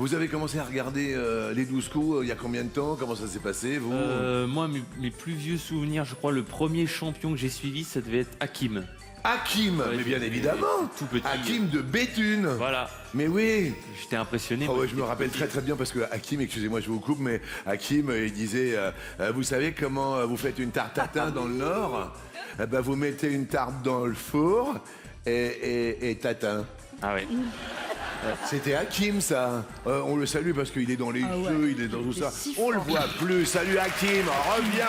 Vous avez commencé à regarder les 12 coups il y a combien de temps? Comment ça s'est passé, vous? Moi, mes plus vieux souvenirs, je crois, le premier champion que j'ai suivi, ça devait être Hakim. Hakim, mais bien évidemment. Tout petit. Hakim de Béthune. Voilà. Mais oui. J'étais impressionné. Oh moi, ouais, je me j'étais rappelle petit. très bien parce que Hakim, excusez-moi, je vous coupe, mais Hakim, il disait, vous savez comment vous faites une tarte tatin dans le Nord? Eh ben, vous mettez une tarte dans le four et tatin. Ah ouais. C'était Hakim, ça. On le salue parce qu'il est dans les jeux, il est dans tout ça. On le voit plus. Salut Hakim, reviens.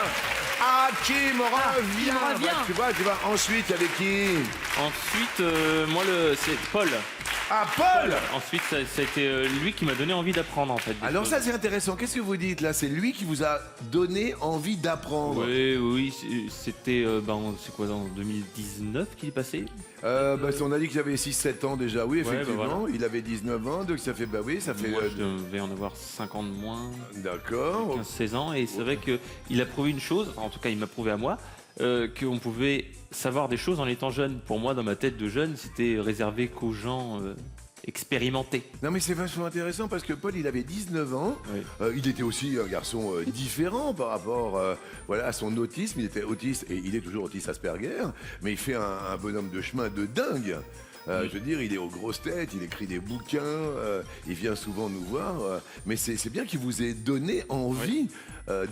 Hakim, reviens. Tu vois. Ensuite, il y avait qui? Ensuite, c'est Paul. Ah, Paul. Ensuite, ça a été lui qui m'a donné envie d'apprendre, en fait. des Alors choses. ça, c'est intéressant. Qu'est-ce que vous dites, là? C'est lui qui vous a donné envie d'apprendre. Oui, c'était, c'est quoi, en 2019 qu'il est passé? On a dit qu'il avait 6-7 ans déjà. Oui, Ouais, effectivement. bah voilà. Il avait 19 ans, donc ça fait... Bah oui, ça fait... Moi, je devais en avoir 5 ans de moins, D'accord. 15-16 ans, et c'est vrai qu'il a prouvé une chose, enfin, en tout cas, il m'a prouvé à moi, qu'on pouvait savoir des choses en étant jeune. Pour moi, dans ma tête de jeune, c'était réservé qu'aux gens expérimentés. Non mais c'est vachement intéressant parce que Paul il avait 19 ans, Oui. Il était aussi un garçon différent par rapport à son autisme, il était autiste et il est toujours autiste Asperger, mais il fait un bonhomme de chemin de dingue. Je veux dire, il est aux grosses têtes, il écrit des bouquins, il vient souvent nous voir, mais c'est bien qu'il vous ait donné envie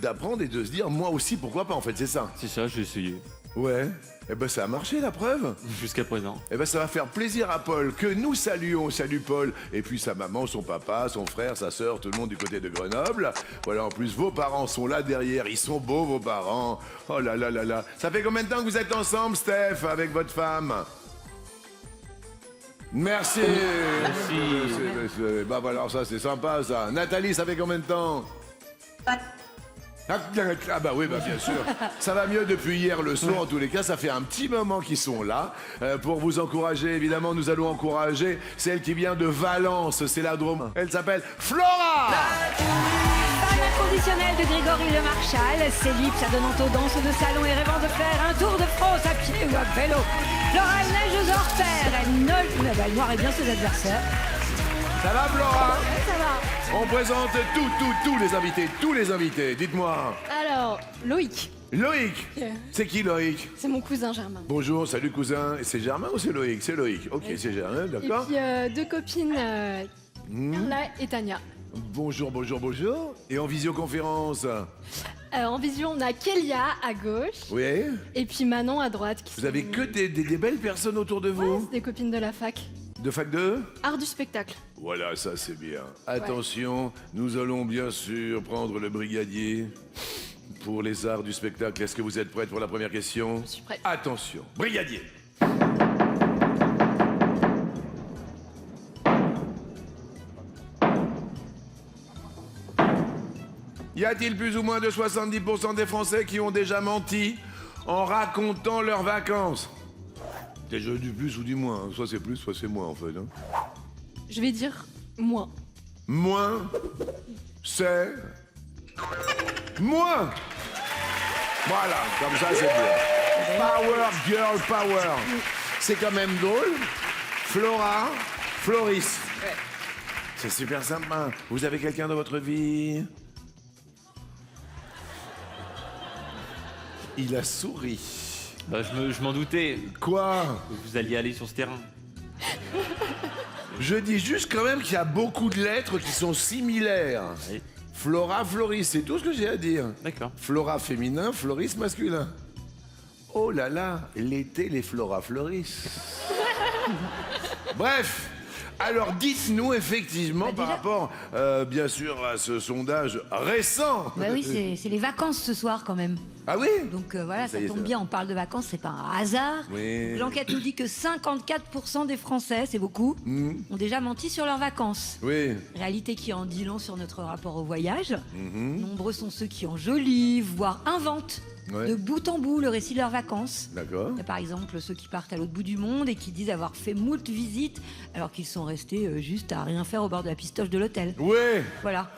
d'apprendre et de se dire moi aussi pourquoi pas en fait, c'est ça. C'est ça, j'ai essayé, Ouais, et ben ça a marché la preuve. jusqu'à présent. Eh ben ça va faire plaisir à Paul, que nous saluons, salut Paul, et puis sa maman, son papa, son frère, sa sœur, tout le monde du côté de Grenoble. Voilà, en plus vos parents sont là derrière, ils sont beaux vos parents. Oh là là là là. Ça fait combien de temps que vous êtes ensemble, Steph, avec votre femme? Merci. Bah voilà, alors ça c'est sympa ça. Nathalie, ça fait combien de temps? Ah bah oui, bah bien sûr. Ça va mieux depuis hier le soir, en tous les cas, ça fait un petit moment qu'ils sont là. Pour vous encourager, évidemment, nous allons encourager celle qui vient de Valence, c'est la Drôme. Elle s'appelle Flora. Fan inconditionnel de Grégory Le Marchal, s'élipse adonnant aux danses de salon et rêvant de faire un tour de France à pied ou à vélo. Flora elle neige aux orfères, elle noirait bien ses adversaires. Ça va Flora? Ouais, ça va. On présente tous les invités. Dites-moi. Alors, Loïc, Loïc. C'est qui Loïc? c'est mon cousin Germain. Bonjour, salut cousin. C'est Germain ou c'est Loïc? C'est Loïc. Ok, c'est Germain, Et d'accord. puis deux copines, Carla et Tania. Bonjour. Et en visioconférence? En vision, on a Kélia à gauche Oui. et puis Manon à droite. Vous avez que des belles personnes autour de Ouais, vous? c'est des copines de la fac. De fac 2? Art du spectacle. Voilà, ça c'est bien. Attention, nous allons bien sûr prendre le brigadier pour les arts du spectacle. Est-ce que vous êtes prête pour la première question? Je suis prête. Attention, brigadier. Y a-t-il plus ou moins de 70% des Français qui ont déjà menti en racontant leurs vacances? Déjà du plus ou du moins, hein. Soit c'est plus, soit c'est moins en fait. Hein. Je vais dire moins. Moins, c'est moins. Voilà, comme ça c'est bien. Power, girl, power. C'est quand même drôle. Flora, Floris. C'est super sympa. Vous avez quelqu'un dans votre vie? Il a souri. Bah, je m'en doutais Quoi? que vous alliez aller sur ce terrain. Je dis juste quand même qu'il y a beaucoup de lettres qui sont similaires. Oui. Flora, Floris, c'est tout ce que j'ai à dire. D'accord. Flora féminin, Floris masculin. Oh là là, l'été, les Flora Floris. Bref, alors dites-nous effectivement par rapport, bien sûr, à ce sondage récent. Bah oui, c'est les vacances ce soir quand même. Ah oui? Donc voilà, Ça ça y est, tombe ça. bien, on parle de vacances, c'est pas un hasard. Oui. L'enquête nous dit que 54% des Français, c'est beaucoup, ont déjà menti sur leurs vacances. Oui. Réalité qui en dit long sur notre rapport au voyage. Nombreux sont ceux qui enjolivent, voire inventent Ouais. de bout en bout le récit de leurs vacances. D'accord. Il y a par exemple ceux qui partent à l'autre bout du monde et qui disent avoir fait moult visites alors qu'ils sont restés juste à rien faire au bord de la pistoche de l'hôtel. Oui, Voilà.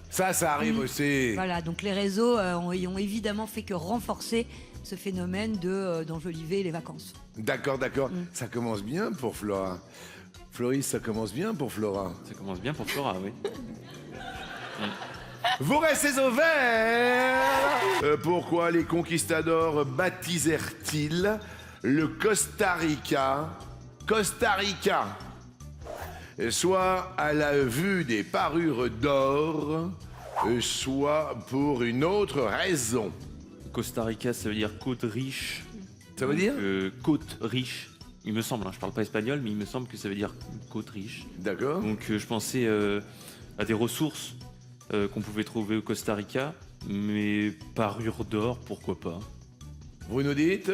ça arrive aussi. Voilà, donc les réseaux ont évidemment fait que renforcer ce phénomène d'enjoliver les vacances. D'accord. Ça commence bien pour Flora. Floris, ça commence bien pour Flora. Ça commence bien pour Flora, oui. Vous restez au vert. Pourquoi les conquistadors baptisèrent-ils le Costa Rica soit à la vue des parures d'or, soit pour une autre raison. Costa Rica, ça veut dire côte riche. Ça veut dire côte riche. Il me semble, hein, je parle pas espagnol, mais il me semble que ça veut dire côte riche. D'accord. Donc je pensais à des ressources qu'on pouvait trouver au Costa Rica, mais parure d'or, pourquoi pas. Vous nous dites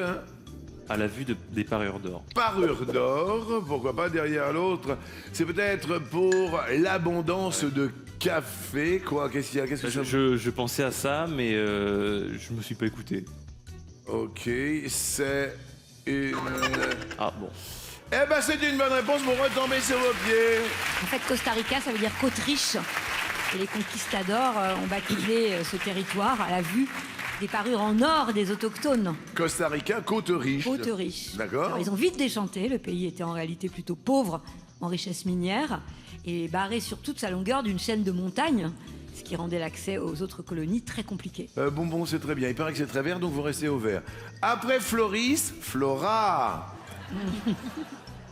À la vue des parures d'or. parure d'or, pourquoi pas derrière l'autre. C'est peut-être pour l'abondance de café, quoi. Qu'est-ce qu'il y a? Qu'est-ce que ça... Je pensais à ça, mais je me suis pas écouté. Ok, c'est une... Ah bon. Eh ben c'est une bonne réponse, vous retombez sur vos pieds. En fait, Costa Rica, ça veut dire côte riche. Et les conquistadors ont baptisé ce territoire à la vue des parures en or des autochtones. Costa Rica, côte riche. Côte riche. D'accord. Alors, ils ont vite déchanté, le pays était en réalité plutôt pauvre en richesse minière et barré sur toute sa longueur d'une chaîne de montagnes, ce qui rendait l'accès aux autres colonies très compliqué. Bon, c'est très bien. Il paraît que c'est très vert, donc vous restez au vert. Après Floris, Flora.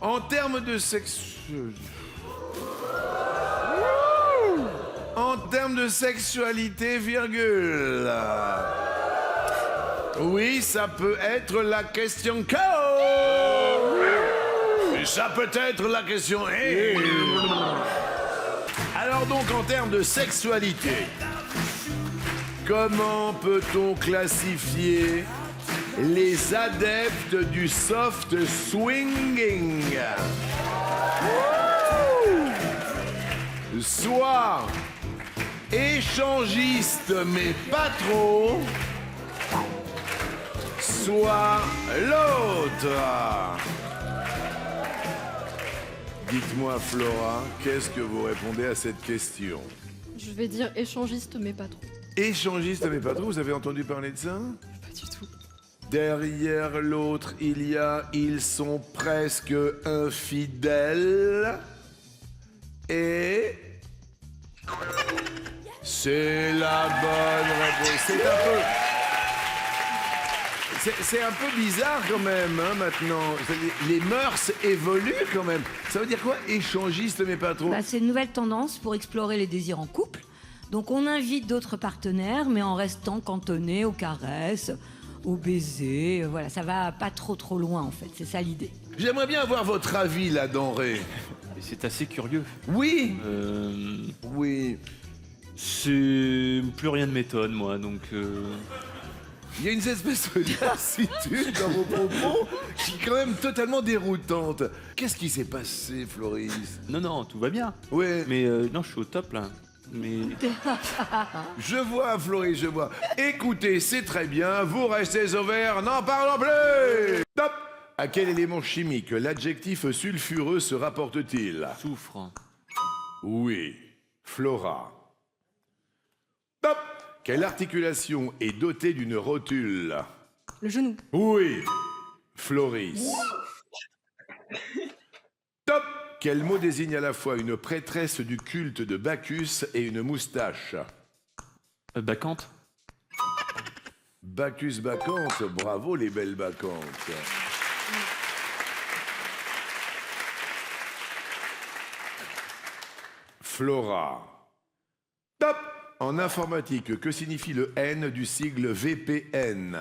En termes de sexe... En termes de sexualité, virgule. Oui, ça peut être la question K. Ça peut être la question E. Alors donc, en termes de sexualité, comment peut-on classifier les adeptes du soft swinging? Soit échangiste mais pas trop, soit l'autre. Dites-moi Flora, qu'est-ce que vous répondez à cette question? Je vais dire échangiste, mais pas trop. Échangiste mais pas trop, vous avez entendu parler de ça? Pas du tout. Derrière l'autre, il y a ils sont presque infidèles. Et c'est la bonne réponse. C'est un peu bizarre quand même, hein, maintenant. Les mœurs évoluent quand même. Ça veut dire quoi, échangiste mais pas trop? C'est une nouvelle tendance pour explorer les désirs en couple. Donc on invite d'autres partenaires, mais en restant cantonné aux caresses, aux baisers. Voilà, ça va pas trop loin en fait. C'est ça l'idée. J'aimerais bien avoir votre avis, la denrée. Et c'est assez curieux. Oui. Oui. C'est plus rien ne m'étonne, moi, donc... Il y a une espèce de lassitude dans vos propos qui est quand même totalement déroutante. Qu'est-ce qui s'est passé, Floris? Non, tout va bien. Ouais. Mais non, je suis au top, là. Mais... Je vois, Floris, je vois. Écoutez, c'est très bien, vous restez au vert, n'en parlons plus. Top. À quel élément chimique l'adjectif sulfureux se rapporte-t-il? Soufre. Oui. Flora. Top. Quelle articulation est dotée d'une rotule? Le genou. Oui. Floris. Top. Quel mot désigne à la fois une prêtresse du culte de Bacchus et une moustache? Bacchante. Bacchus bacchante, bravo les belles bacchantes. Flora. Top. En informatique, que signifie le N du sigle VPN?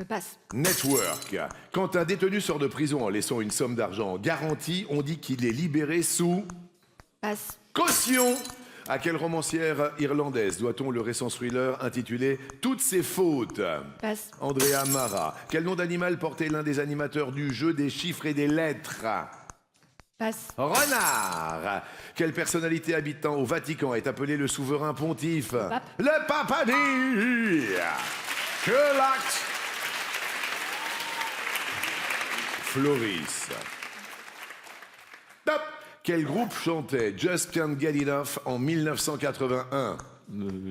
Passe. Network. Quand un détenu sort de prison en laissant une somme d'argent garantie, on dit qu'il est libéré sous... Passe. Caution. À quelle romancière irlandaise doit-on le récent thriller intitulé Toutes ses fautes? Passe. Andrea Mara. Quel nom d'animal portait l'un des animateurs du jeu des chiffres et des lettres? Passe. Renard. Quelle personnalité habitant au Vatican est appelé le souverain pontife? Le Papa dit que l'acte. Floris. Top. Quel groupe chantait Just Can't Get Enough en 1981?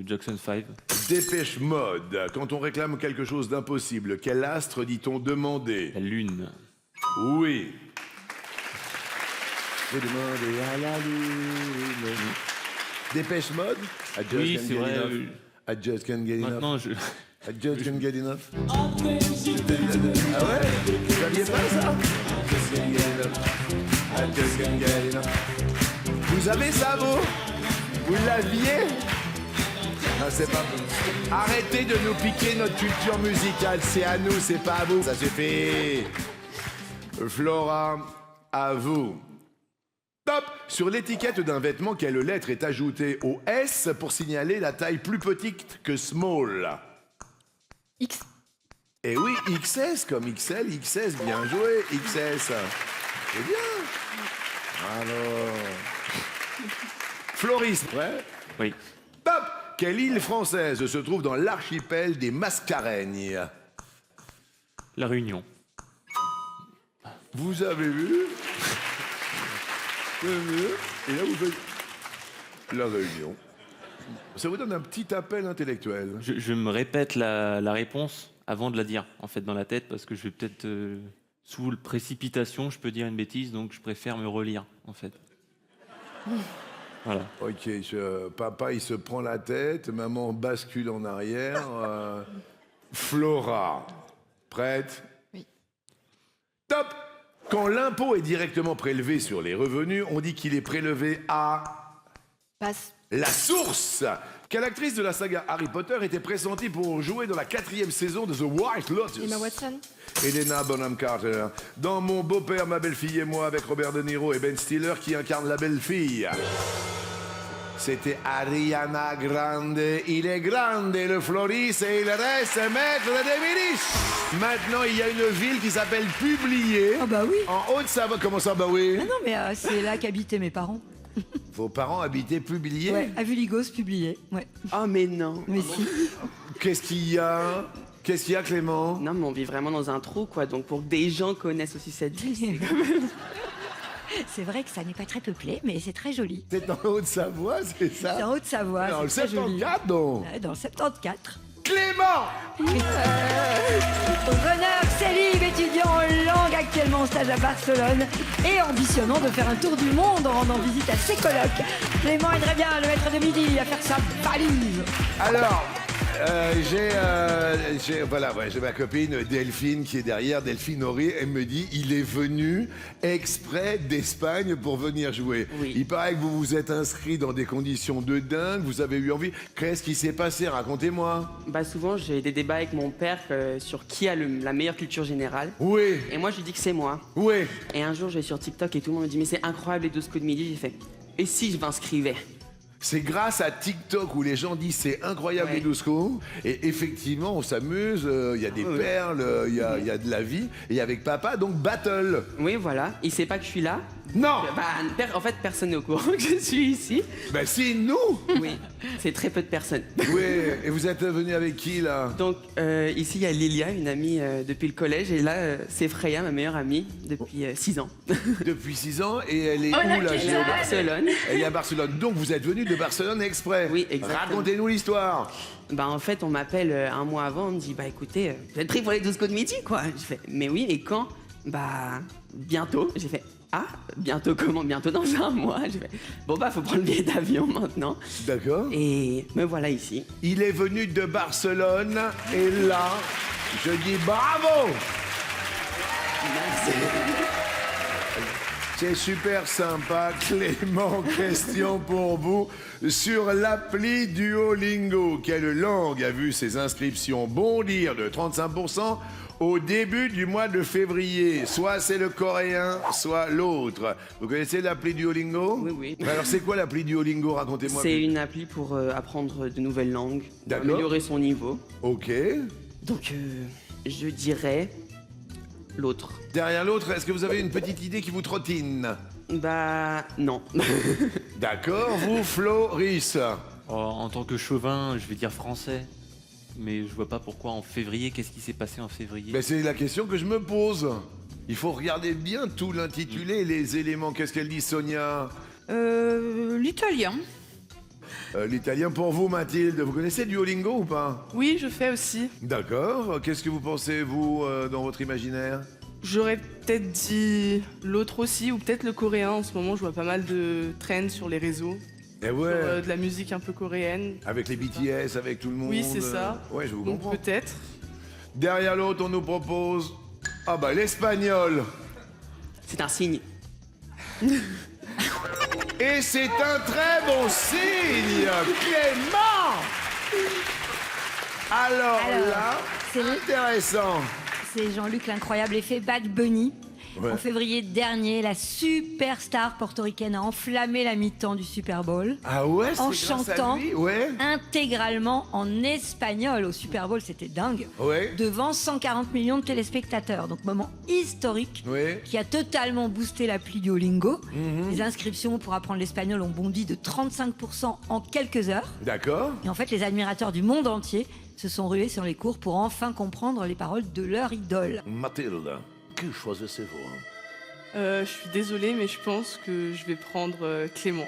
Jackson 5. Dépêche Mode. Quand on réclame quelque chose d'impossible, quel astre dit-on demander? La lune. Oui. Faut demander à la lune. Dépêche Mode. I just Oui, can't c'est get vrai. enough. I just can't get enough. Maintenant, je... I just can't get enough. Ah ouais? Vous saviez pas ça? I just can't get enough. I just can't get enough. Vous avez ça, vous l'aviez? Non, c'est pas vous. Arrêtez de nous piquer notre culture musicale. C'est à nous, c'est pas à vous. Ça suffit. Flora, à vous. Top! Sur l'étiquette d'un vêtement, quelle lettre est ajoutée au S pour signaler la taille plus petite que small? X. Eh oui, XS comme XL, XS, bien joué, XS. C'est bien. Alors. Floris, prêt? Oui. Top! Quelle île française se trouve dans l'archipel des Mascareignes? La Réunion. Vous avez vu? Et là, vous faites la Réunion. Ça vous donne un petit appel intellectuel. Je me répète la réponse avant de la dire, en fait, dans la tête, parce que je vais peut-être, sous le précipitation, je peux dire une bêtise, donc je préfère me relire, en fait. Voilà. Ok, papa, il se prend la tête, maman bascule en arrière. Flora, prête? Oui. Top! Quand l'impôt est directement prélevé sur les revenus, on dit qu'il est prélevé à Passe. la source. Quelle actrice de la saga Harry Potter était pressentie pour jouer dans la 4e saison de The White Lotus? Emma Watson. Helena Bonham Carter. Dans Mon beau-père, ma belle-fille et moi, avec Robert De Niro et Ben Stiller qui incarne la belle-fille. C'était Ariana Grande. Il est grande, le Floris, et il reste maître des ministres. Maintenant, il y a une ville qui s'appelle Publier. Ah bah oui. En Haute-Savoie. Comment ça, bah oui? Ah non, mais c'est là qu'habitaient mes parents. Vos parents habitaient Publier? Ouais, à Vuligos, publié. Ouais. Oh mais non. Mais si. Qu'est-ce qu'il y a? Qu'est-ce qu'il y a, Clément? Non mais on vit vraiment dans un trou quoi, donc pour que des gens connaissent aussi cette ville, c'est quand même... C'est vrai que ça n'est pas très peuplé, mais c'est très joli. C'est en Haute-Savoie, c'est ça? C'est en Haute-Savoie. Dans le c'est très joli. 74, donc. Ouais, dans le 74. Clément! Bonheur, Céline, étudiant en langue, actuellement en stage à Barcelone et ambitionnant de faire un tour du monde en rendant visite à ses colocs. Clément aiderait bien le maître de midi à faire sa valise. Alors, j'ai ma copine Delphine qui est derrière, Delphine Horry, elle me dit il est venu exprès d'Espagne pour venir jouer. Oui. Il paraît que vous vous êtes inscrit dans des conditions de dingue, vous avez eu envie. Qu'est-ce qui s'est passé? Racontez-moi. Bah souvent j'ai des débats avec mon père sur qui a la meilleure culture générale. Oui, Et moi je lui dis que c'est moi. oui. Et un jour je vais sur TikTok et tout le monde me dit mais c'est incroyable les 12 coups de midi. J'ai fait et si je m'inscrivais? C'est grâce à TikTok où les gens disent c'est incroyable Ouais. les 12 coups. Et effectivement, on s'amuse, il y a des Ouais. perles, il y a de la vie. Et avec papa, donc battle. Oui voilà, il sait pas que je suis là. Non! Bah en fait personne n'est au courant que je suis ici. Ben si, nous! Oui, c'est très peu de personnes. Oui, et vous êtes venu avec qui là? Donc ici il y a Lilia, une amie depuis le collège, et là c'est Freya, ma meilleure amie, depuis 6 ans. Depuis 6 ans, et elle est où là? Elle est à Barcelone. Elle est à Barcelone. Donc vous êtes venu de Barcelone exprès? Oui, exactement. Racontez-nous l'histoire. Bah en fait on m'appelle un mois avant, on me dit bah écoutez, vous êtes pris pour les 12 coups de midi quoi? Je fais mais oui, et quand? Bah bientôt. J'ai fait ah, bientôt comment? Bientôt dans un mois. J'ai fait bon bah faut prendre le billet d'avion maintenant. D'accord. Et me voilà ici. Il est venu de Barcelone, et là, je dis bravo! Merci. C'est super sympa, Clément. Question pour vous. Sur l'appli Duolingo, quelle langue a vu ses inscriptions bondir de 35% au début du mois de février? Soit c'est le coréen, soit l'autre. Vous connaissez l'appli Duolingo? Oui, oui. Alors c'est quoi l'appli Duolingo? Racontez-moi. C'est une appli pour apprendre de nouvelles langues, pour D'accord. améliorer son niveau. Ok. Donc je dirais l'autre. Derrière l'autre, est-ce que vous avez une petite idée qui vous trottine? Bah non. D'accord, vous, Floris. Oh, en tant que chauvin, je vais dire français. Mais je vois pas pourquoi en février, qu'est-ce qui s'est passé en février? Ben, c'est la question que je me pose. Il faut regarder bien tout l'intitulé, les éléments. Qu'est-ce qu'elle dit, Sonia? L'italien. L'italien pour vous, Mathilde. Vous connaissez Duolingo ou pas? Oui, je fais aussi. D'accord. Qu'est-ce que vous pensez, vous, dans votre imaginaire? J'aurais peut-être dit l'autre aussi, ou peut-être le coréen. En ce moment, je vois pas mal de trends sur les réseaux. Et Sur, ouais, de la musique un peu coréenne. avec les BTS, avec tout le monde. Oui, c'est ça. Ouais, je vous Donc comprends. peut-être. Derrière l'autre, on nous propose... Ah bah, l'espagnol. C'est un signe. Et c'est un très bon signe, Clément. Alors là, c'est intéressant. C'est Jean-Luc l'incroyable effet Bad Bunny. Ouais. En février dernier, la superstar portoricaine a enflammé la mi-temps du Super Bowl Ah ouais, c'est en grâce à chantant lui, ouais. intégralement en espagnol au Super Bowl, c'était dingue, Ouais. devant 140 millions de téléspectateurs. Donc moment historique Ouais. qui a totalement boosté l'appli Duolingo. Mhm. Les inscriptions pour apprendre l'espagnol ont bondi de 35% en quelques heures. D'accord. Et en fait, les admirateurs du monde entier se sont rués sur les cours pour enfin comprendre les paroles de leur idole. Mathilde, que choisissez-vous? Je suis désolée, mais je pense que je vais prendre Clément.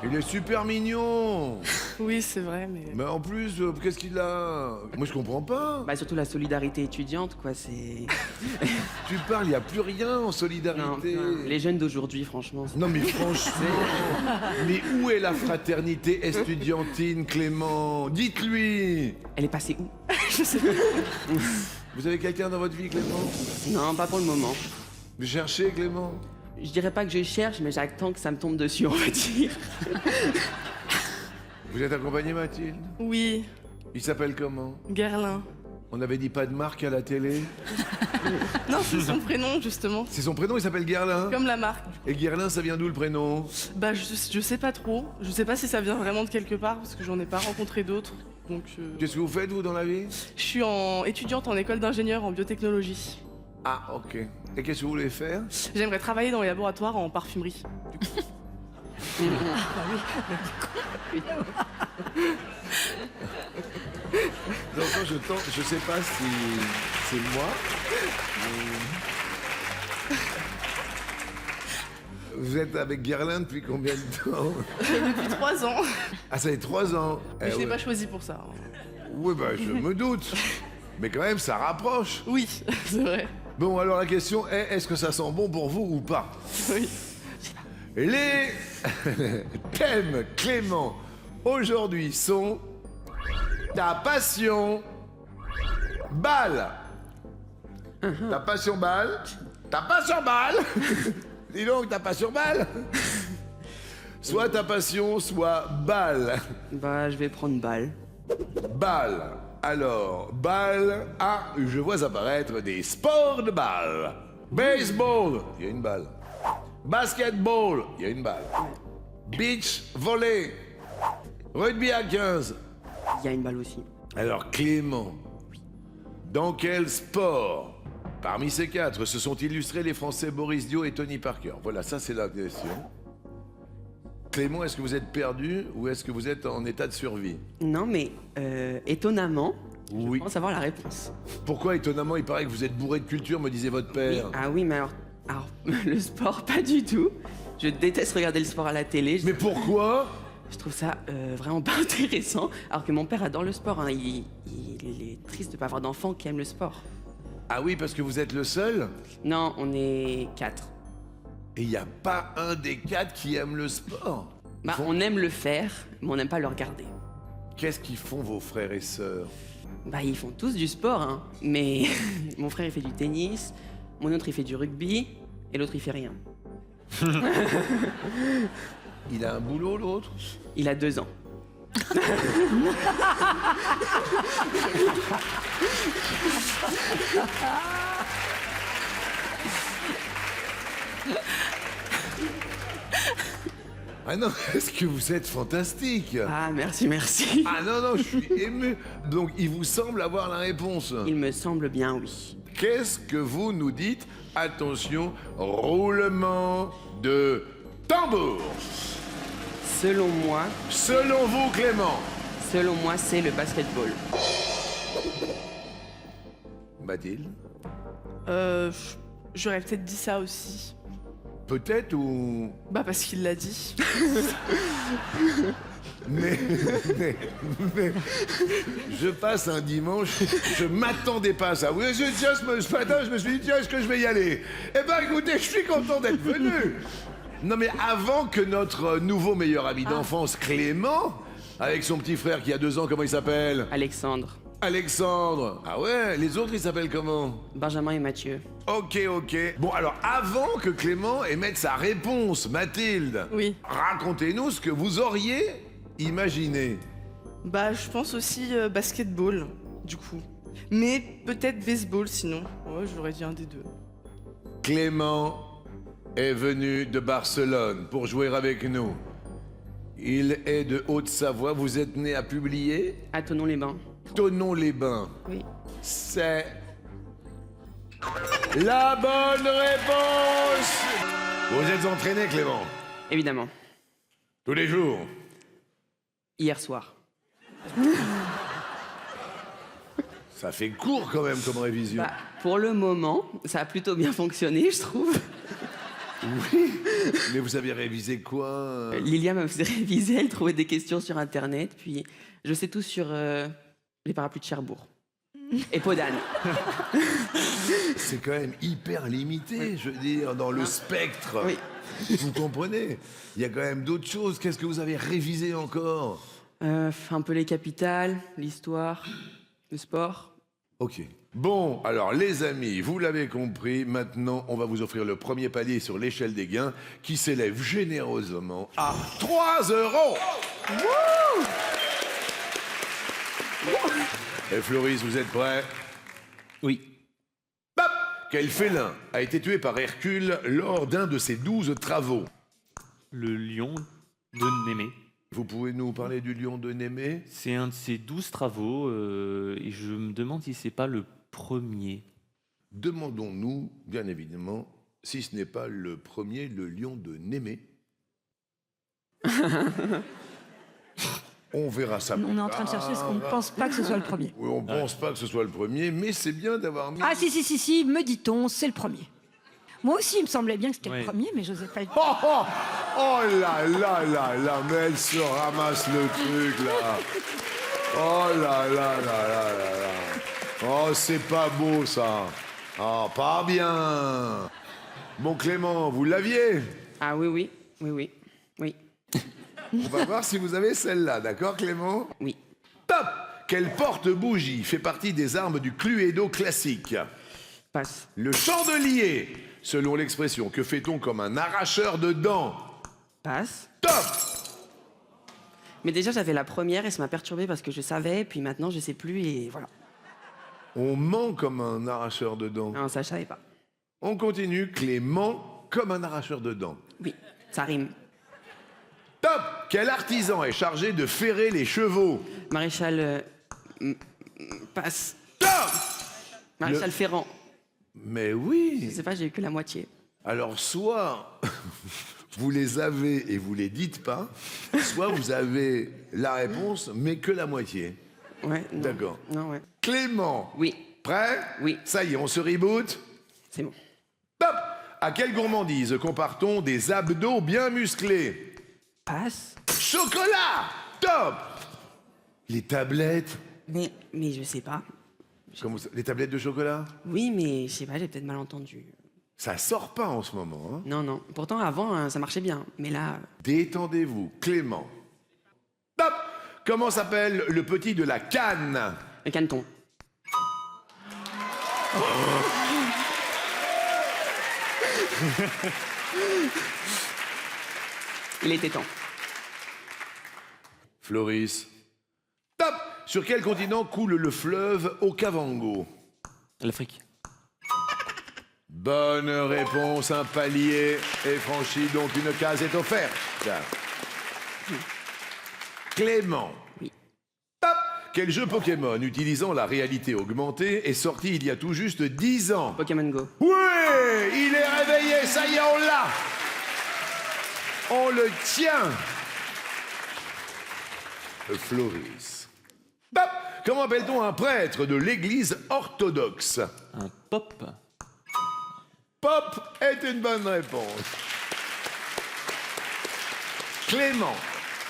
Il est super mignon. Oui, c'est vrai, mais... Mais en plus, qu'est-ce qu'il a? Moi, je comprends pas. Bah, surtout la solidarité étudiante, quoi. C'est. Tu parles, il n'y a plus rien en Non, solidarité. les jeunes d'aujourd'hui, franchement. Non, mais franchement. Mais où est la fraternité estudiantine, Clément? Dites-lui. Elle est passée où? Vous avez quelqu'un dans votre vie, Clément? Non, pas pour le moment. Vous cherchez, Clément? Je dirais pas que je cherche, mais j'attends que ça me tombe dessus, on va dire. Vous êtes accompagné, Mathilde? Oui, Il s'appelle comment? Guerlain. On avait dit pas de marque à la télé. Non, c'est son prénom, justement. C'est son prénom, il s'appelle Guerlain. Comme la marque. Et Guerlain, ça vient d'où le prénom? Bah, je sais pas trop. Je sais pas si ça vient vraiment de quelque part, parce que j'en ai pas rencontré d'autres. Donc, Qu'est-ce que vous faites, vous, dans la vie? je suis étudiante en école d'ingénieur en biotechnologie. Ah, ok. Et qu'est-ce que vous voulez faire? J'aimerais travailler dans les laboratoires en parfumerie. J'entends, je tente, je sais pas si c'est moi. Vous êtes avec Guerlain depuis combien de temps? Depuis 3 ans. Ah, ça fait 3 ans. Mais je l'ai ouais. pas choisi pour ça. hein. Oui, bah, je me doute. Mais quand même, ça rapproche. Oui, c'est vrai. Bon, alors la question est, est-ce que ça sent bon pour vous ou pas? Oui. Les thèmes, Clément, aujourd'hui sont ta passion, balle. Ta passion, balle. Ta passion, balle. Dis donc, ta passion, balle. Soit ta passion, soit balle. Bah, je vais prendre balle. Balle. Alors, balle. Ah, je vois apparaître des sports de balle. Baseball, il y a une balle. Basketball, il y a une balle. Beach volley. Rugby à 15. Il y a une balle aussi. Alors, Clément, dans quel sport, parmi ces 4, se sont illustrés les Français Boris Dio et Tony Parker? Voilà, ça c'est la question. Clément, est-ce que vous êtes perdu ou est-ce que vous êtes en état de survie? Non, mais étonnamment, Oui. je pense avoir la réponse. Pourquoi, étonnamment, il paraît que vous êtes bourré de culture, me disait votre père. Ah oui, mais alors, le sport, pas du tout. Je déteste regarder le sport à la télé. Mais pourquoi? Je trouve ça vraiment pas intéressant. Alors que mon père adore le sport. Hein. Il est triste de pas avoir d'enfants qui aiment le sport. Ah oui, parce que vous êtes le seul? Non, on est 4. Et il n'y a pas un des 4 qui aime le sport. Ils Bah, font- on aime le faire, mais on n'aime pas le regarder. Qu'est-ce qu'ils font, vos frères et sœurs? Bah, ils font tous du sport, hein. Mais mon frère, il fait du tennis, mon autre, il fait du rugby, et l'autre, il fait rien. Il a un boulot, l'autre? Il a 2 ans. Ah non, est-ce que vous êtes fantastique? Ah, merci, merci. Ah non, non, je suis ému. Donc, il vous semble avoir la réponse. Il me semble bien, oui. Qu'est-ce que vous nous dites? Attention, roulement de tambour. Selon moi, Selon vous, Clément. c'est le basketball. Mathilde? J'aurais peut-être dit ça aussi. Peut-être ou... Bah, parce qu'il l'a dit. mais, mais je passe un dimanche, je m'attendais pas à ça. Oui, ce matin, je me suis dit, tiens, est-ce que je vais y aller? Eh ben, écoutez, je suis content d'être venu. Non, mais avant que notre nouveau meilleur ami d'enfance, Clément, avec son petit frère qui a 2 ans, comment il s'appelle? Alexandre, Alexandre. Ah ouais, les autres, ils s'appellent comment? Benjamin et Mathieu. Ok. Bon, alors, avant que Clément émette sa réponse, Mathilde, Oui. racontez-nous ce que vous auriez imaginé. Bah, je pense aussi basketball, du coup. Mais peut-être baseball, sinon. Ouais, j'aurais dit un des deux. Clément est venu de Barcelone pour jouer avec nous. Il est de Haute-Savoie. Vous êtes né à Publier? À Thonon-les-Bains. Thonon-les-Bains. Oui. C'est la bonne réponse. Vous êtes entraîné, Clément? Évidemment. Tous les jours? Hier soir. Ça fait court quand même comme révision. Bah, pour le moment, ça a plutôt bien fonctionné, je trouve. Oui, mais vous avez révisé quoi? Lilia m'a fait réviser, elle trouvait des questions sur Internet, puis je sais tout sur les parapluies de Cherbourg. Et Podane. C'est quand même hyper limité, je veux dire, dans le spectre. Oui. Vous comprenez? Il y a quand même d'autres choses. Qu'est-ce que vous avez révisé encore? Un peu les capitales, l'histoire, le sport. Ok. Bon, alors les amis, vous l'avez compris, maintenant on va vous offrir le premier palier sur l'échelle des gains qui s'élève généreusement à 3 €. Et Floris, vous êtes prêts? Oui. Hop! Quel félin a été tué par Hercule lors d'un de ses 12 travaux? Le lion de Némée. Vous pouvez nous parler du lion de Némée? C'est un de ses 12 travaux et je me demande si c'est pas le premier. Demandons-nous, bien évidemment, si ce n'est pas le premier, le lion de Némée. On verra ça. On est en train de chercher parce qu'on ne pense pas que ce soit le premier. Oui, on pense pas que ce soit le premier, mais c'est bien d'avoir mis... Ah si, me dit-on, c'est le premier. Moi aussi, il me semblait bien que c'était Ouais. le premier, mais je n'osais pas le dire. Oh là, mais elle se ramasse le truc, là. Oh là. Oh, c'est pas beau, ça. Oh, pas bien. Bon, Clément, vous l'aviez? Ah oui. On va voir si vous avez celle-là, d'accord, Clément? Oui. Top! Quelle porte-bougie fait partie des armes du Cluedo classique? Passe. Le chandelier. Selon l'expression, que fait-on comme un arracheur de dents? Passe. Top! Mais déjà, j'avais la première et ça m'a perturbée parce que je savais, puis maintenant, je sais plus et voilà. On ment comme un arracheur de dents. Non, ça, je savais pas. On continue. Clément comme un arracheur de dents. Oui, ça rime. Top! Quel artisan est chargé de ferrer les chevaux? Maréchal... passe. Top! Maréchal Ferrand. Mais Je oui! sais pas, j'ai eu que la moitié. Alors, soit vous les avez et vous les dites pas, soit vous avez la réponse, mais que la moitié. Ouais, non. D'accord. Non, ouais. Clément, Oui, prêt? Oui. Ça y est, on se reboot? c'est bon. Top! À quelle gourmandise compare-t-on des abdos bien musclés? Passe. Chocolat! Top! Les tablettes? Mais je sais pas. Comment ça? Les tablettes de chocolat? Oui, mais je sais pas, j'ai peut-être mal entendu. Ça sort pas en ce moment, hein? Non. Pourtant, avant, ça marchait bien. Mais là... Détendez-vous, Clément. Top! Comment s'appelle le petit de la canne? Le caneton. Il était temps. Floris. Top! Sur quel continent coule le fleuve Okavango? L'Afrique. Bonne réponse, un palier est franchi, donc une case est offerte. Clément. Oui. Top! Quel jeu Pokémon utilisant la réalité augmentée est sorti il y a tout juste 10 ans? Pokémon Go. Oui! Il est réveillé, ça y est, on l'a! On le tient! Floris. Top! Comment appelle-t-on un prêtre de l'église orthodoxe? Un pop. Pop est une bonne réponse. Clément,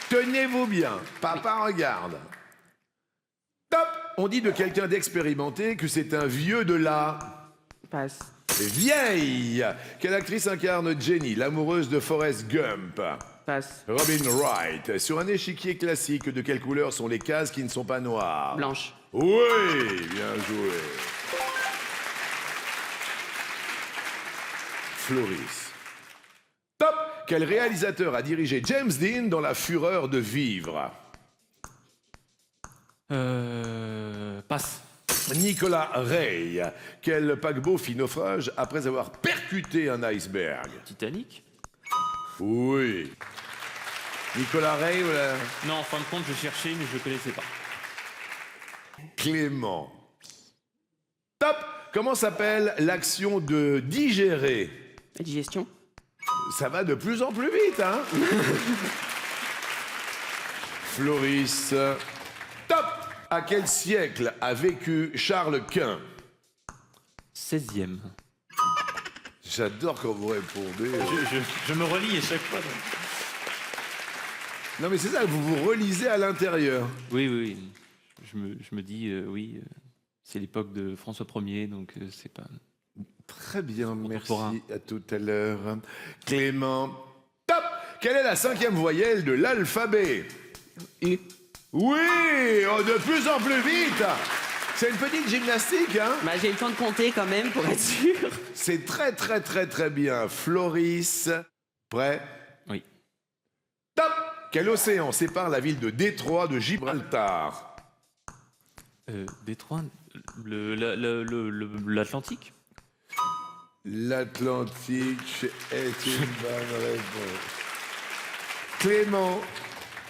Tenez-vous bien, papa regarde. Top. On dit de quelqu'un d'expérimenté que c'est un vieux de la... Passe. Vieille. Quelle actrice incarne Jenny, l'amoureuse de Forrest Gump? Passe. Robin Wright. Sur un échiquier classique, de quelle couleur sont les cases qui ne sont pas noires? Blanche. Oui, bien joué. Floris. Top. Quel réalisateur a dirigé James Dean dans La Fureur de vivre? Passe. Nicolas Ray. Quel paquebot fit naufrage après avoir percuté un iceberg? Titanic. Oui. Nicolas Ray, voilà. Non, en fin de compte, je cherchais, mais je connaissais pas. Clément. Top. Comment s'appelle l'action de digérer? La digestion. Ça va de plus en plus vite, hein? Floris. Top. À quel siècle a vécu Charles Quint? 16e. J'adore quand vous répondez. Je me relis à chaque fois. donc. Non mais c'est ça, vous vous relisez à l'intérieur. Oui, oui, oui. Je me dis, oui, c'est l'époque de François Ier, donc c'est pas... Très bien, Contemporain. merci. À tout à l'heure. Clément. Top. Quelle est la 5e voyelle de l'alphabet? U. Oui, oh, de plus en plus vite. C'est une petite gymnastique, hein? Bah, j'ai eu le temps de compter quand même pour être sûr. C'est très très très très bien. Floris. Prêt? Oui. Top. Quel océan sépare la ville de Détroit de Gibraltar? Détroit, l'Atlantique. L'Atlantique est une bonne réponse. Clément,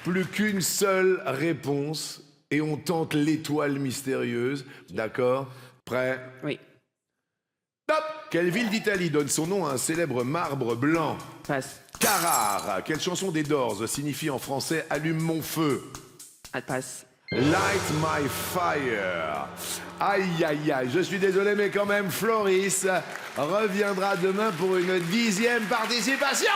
plus qu'une seule réponse et on tente l'étoile mystérieuse. D'accord? Prêt? Oui. Top! Quelle ville d'Italie donne son nom à un célèbre marbre blanc? Passe. Carrare. Quelle chanson des Doors signifie en français Allume mon feu? Ah, passe. Light my fire. Aïe, aïe, aïe. Je suis désolé, mais quand même, Floris reviendra demain pour une 10e participation.